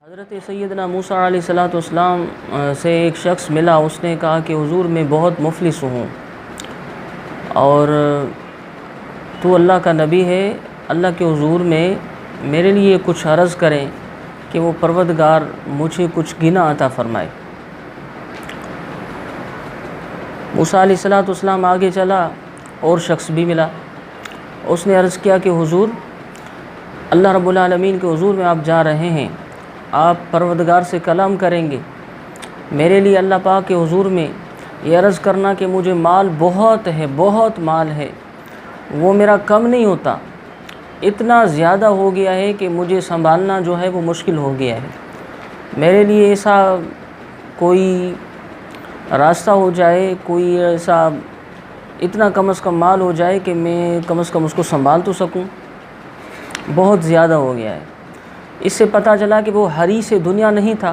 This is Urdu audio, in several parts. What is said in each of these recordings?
حضرت سیدنا موسیٰ علیہ السلام سے ایک شخص ملا. اس نے کہا کہ حضور میں بہت مفلس ہوں اور تو اللہ کا نبی ہے، اللہ کے حضور میں میرے لیے کچھ عرض کریں کہ وہ پروردگار مجھے کچھ گنا عطا فرمائے. موسیٰ علیہ السلام آگے چلا اور شخص بھی ملا. اس نے عرض کیا کہ حضور، اللہ رب العالمین کے حضور میں آپ جا رہے ہیں، آپ پروردگار سے کلام کریں گے، میرے لیے اللہ پاک کے حضور میں یہ عرض کرنا کہ مجھے مال بہت ہے، بہت مال ہے، وہ میرا کم نہیں ہوتا، اتنا زیادہ ہو گیا ہے کہ مجھے سنبھالنا جو ہے وہ مشکل ہو گیا ہے. میرے لیے ایسا کوئی راستہ ہو جائے، کوئی ایسا اتنا کم از کم مال ہو جائے کہ میں کم از کم اس کو سنبھال تو سکوں، بہت زیادہ ہو گیا ہے. اس سے پتہ چلا کہ وہ حریص دنیا نہیں تھا،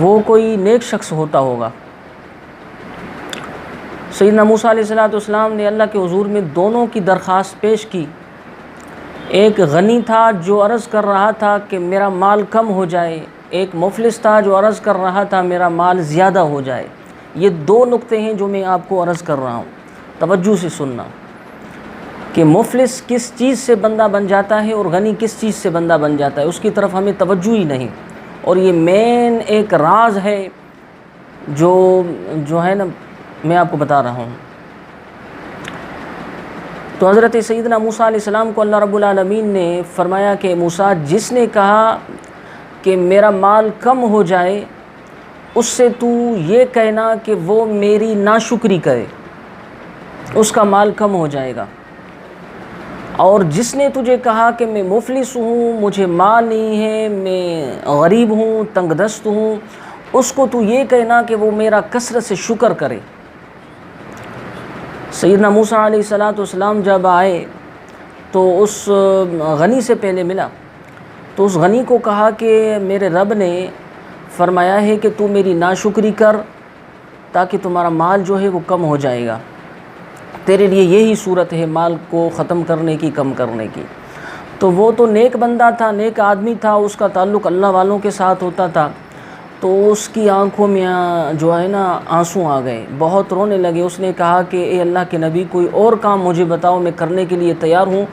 وہ کوئی نیک شخص ہوتا ہوگا. سیدنا موسیٰ علیہ السلام نے اللہ کے حضور میں دونوں کی درخواست پیش کی. ایک غنی تھا جو عرض کر رہا تھا کہ میرا مال کم ہو جائے، ایک مفلس تھا جو عرض کر رہا تھا میرا مال زیادہ ہو جائے. یہ دو نقطے ہیں جو میں آپ کو عرض کر رہا ہوں، توجہ سے سننا کہ مفلس کس چیز سے بندہ بن جاتا ہے اور غنی کس چیز سے بندہ بن جاتا ہے، اس کی طرف ہمیں توجہ ہی نہیں. اور یہ مین ایک راز ہے جو ہے نا، میں آپ کو بتا رہا ہوں. تو حضرت سیدنا موسیٰ علیہ السلام کو اللہ رب العالمین نے فرمایا کہ موسیٰ، جس نے کہا کہ میرا مال کم ہو جائے، اس سے تو یہ کہنا کہ وہ میری ناشکری کرے، اس کا مال کم ہو جائے گا. اور جس نے تجھے کہا کہ میں مفلس ہوں، مجھے مال نہیں ہے، میں غریب ہوں، تنگ دست ہوں، اس کو تو یہ کہنا کہ وہ میرا کثرت سے شکر کرے. سیدنا موسیٰ علیہ السلام جب آئے تو اس غنی سے پہلے ملا، تو اس غنی کو کہا کہ میرے رب نے فرمایا ہے کہ تو میری ناشکری کر تاکہ تمہارا مال جو ہے وہ کم ہو جائے گا، تیرے لیے یہی صورت ہے مال کو ختم کرنے کی، کم کرنے کی. تو وہ تو نیک بندہ تھا، نیک آدمی تھا، اس کا تعلق اللہ والوں کے ساتھ ہوتا تھا. تو اس کی آنکھوں میں جو ہے نا آنسو آ گئے، بہت رونے لگے. اس نے کہا کہ اے اللہ کے نبی، کوئی اور کام مجھے بتاؤ، میں کرنے کے لیے تیار ہوں،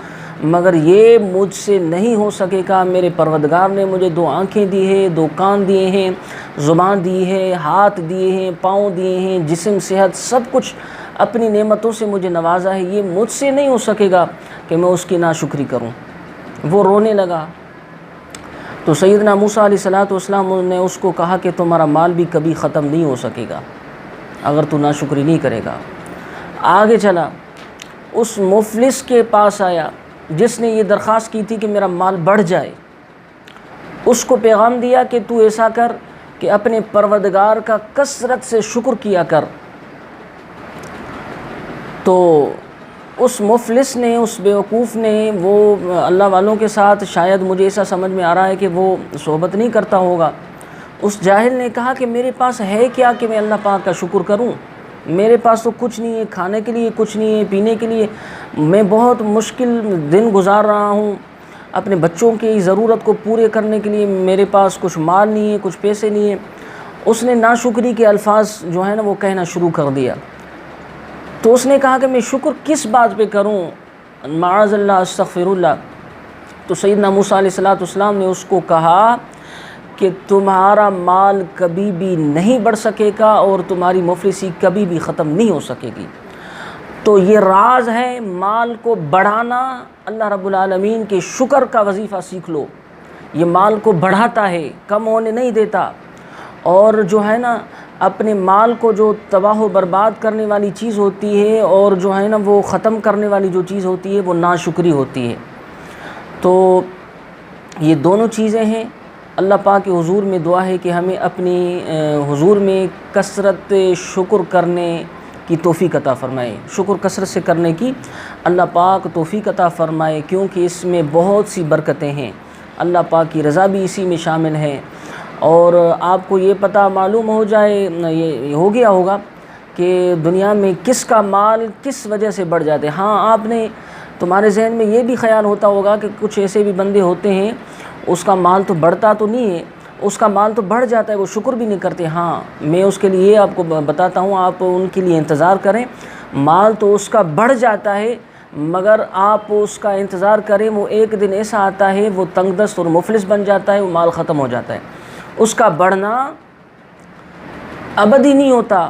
مگر یہ مجھ سے نہیں ہو سکے گا. میرے پروردگار نے مجھے دو آنکھیں دی ہیں، دو کان دیے ہیں، زبان دی ہے، ہاتھ دیے ہیں، پاؤں دیے ہیں، جسم، صحت، سب کچھ اپنی نعمتوں سے مجھے نوازا ہے. یہ مجھ سے نہیں ہو سکے گا کہ میں اس کی ناشکری کروں. وہ رونے لگا. تو سیدنا موسیٰ علیہ السلام نے اس کو کہا کہ تمہارا مال بھی کبھی ختم نہیں ہو سکے گا اگر تو ناشکری نہیں کرے گا. آگے چلا، اس مفلس کے پاس آیا جس نے یہ درخواست کی تھی کہ میرا مال بڑھ جائے. اس کو پیغام دیا کہ تو ایسا کر کہ اپنے پروردگار کا کثرت سے شکر کیا کر. تو اس مفلس نے، اس بیوقوف نے، وہ اللہ والوں کے ساتھ شاید مجھے ایسا سمجھ میں آ رہا ہے کہ وہ صحبت نہیں کرتا ہوگا. اس جاہل نے کہا کہ میرے پاس ہے کیا کہ میں اللہ پاک کا شکر کروں، میرے پاس تو کچھ نہیں ہے، کھانے کے لیے کچھ نہیں ہے، پینے کے لیے میں بہت مشکل دن گزار رہا ہوں، اپنے بچوں کی ضرورت کو پورے کرنے کے لیے میرے پاس کچھ مال نہیں ہے، کچھ پیسے نہیں ہیں. اس نے ناشکری کے الفاظ جو ہے نا وہ کہنا شروع کر دیا. تو اس نے کہا کہ میں شکر کس بات پہ کروں، معاذ اللہ، استغفر اللہ. تو سیدنا موسیٰ علیہ السلام نے اس کو کہا کہ تمہارا مال کبھی بھی نہیں بڑھ سکے گا اور تمہاری مفلسی کبھی بھی ختم نہیں ہو سکے گی. تو یہ راز ہے مال کو بڑھانا. اللہ رب العالمین کے شکر کا وظیفہ سیکھ لو، یہ مال کو بڑھاتا ہے، کم ہونے نہیں دیتا. اور جو ہے نا اپنے مال کو جو تباہ و برباد کرنے والی چیز ہوتی ہے اور جو ہے نا وہ ختم کرنے والی جو چیز ہوتی ہے وہ ناشکری ہوتی ہے. تو یہ دونوں چیزیں ہیں. اللہ پاک کے حضور میں دعا ہے کہ ہمیں اپنی حضور میں کثرت شکر کرنے کی توفیق عطا فرمائے، شکر کثرت سے کرنے کی اللہ پاک توفیق عطا فرمائے، کیونکہ اس میں بہت سی برکتیں ہیں. اللہ پاک کی رضا بھی اسی میں شامل ہے. اور آپ کو یہ پتہ معلوم ہو جائے، یہ ہو گیا ہوگا کہ دنیا میں کس کا مال کس وجہ سے بڑھ جاتے ہیں. ہاں، آپ نے تمہارے ذہن میں یہ بھی خیال ہوتا ہوگا کہ کچھ ایسے بھی بندے ہوتے ہیں اس کا مال تو بڑھتا تو نہیں ہے، اس کا مال تو بڑھ جاتا ہے، وہ شکر بھی نہیں کرتے۔ ہاں میں اس کے لیے آپ کو بتاتا ہوں، آپ ان کے لیے انتظار کریں، مال تو اس کا بڑھ جاتا ہے مگر آپ اس کا انتظار کریں، وہ ایک دن ایسا آتا ہے وہ تنگ دست اور مفلس بن جاتا ہے، وہ مال ختم ہو جاتا ہے۔ اس کا بڑھنا ابدی نہیں ہوتا،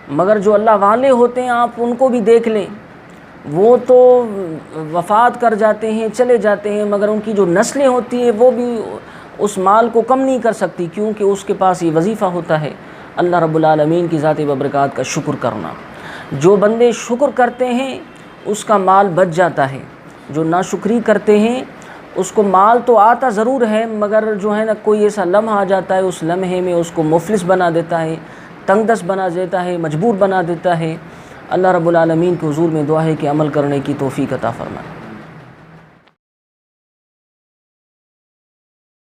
مگر جو اللہ والے ہوتے ہیں آپ ان کو بھی دیکھ لیں، وہ تو وفات کر جاتے ہیں، چلے جاتے ہیں، مگر ان کی جو نسلیں ہوتی ہیں وہ بھی اس مال کو کم نہیں کر سکتی، کیونکہ اس کے پاس یہ وظیفہ ہوتا ہے اللہ رب العالمین کی ذات وبرکات کا شکر کرنا۔ جو بندے شکر کرتے ہیں اس کا مال بچ جاتا ہے، جو ناشکری کرتے ہیں اس کو مال تو آتا ضرور ہے، مگر جو ہے نا کوئی ایسا لمحہ آ جاتا ہے، اس لمحے میں اس کو مفلس بنا دیتا ہے، تنگ دست بنا دیتا ہے، مجبور بنا دیتا ہے۔ اللہ رب العالمین کے حضور میں دعا ہے کہ عمل کرنے کی توفیق عطا فرمائے۔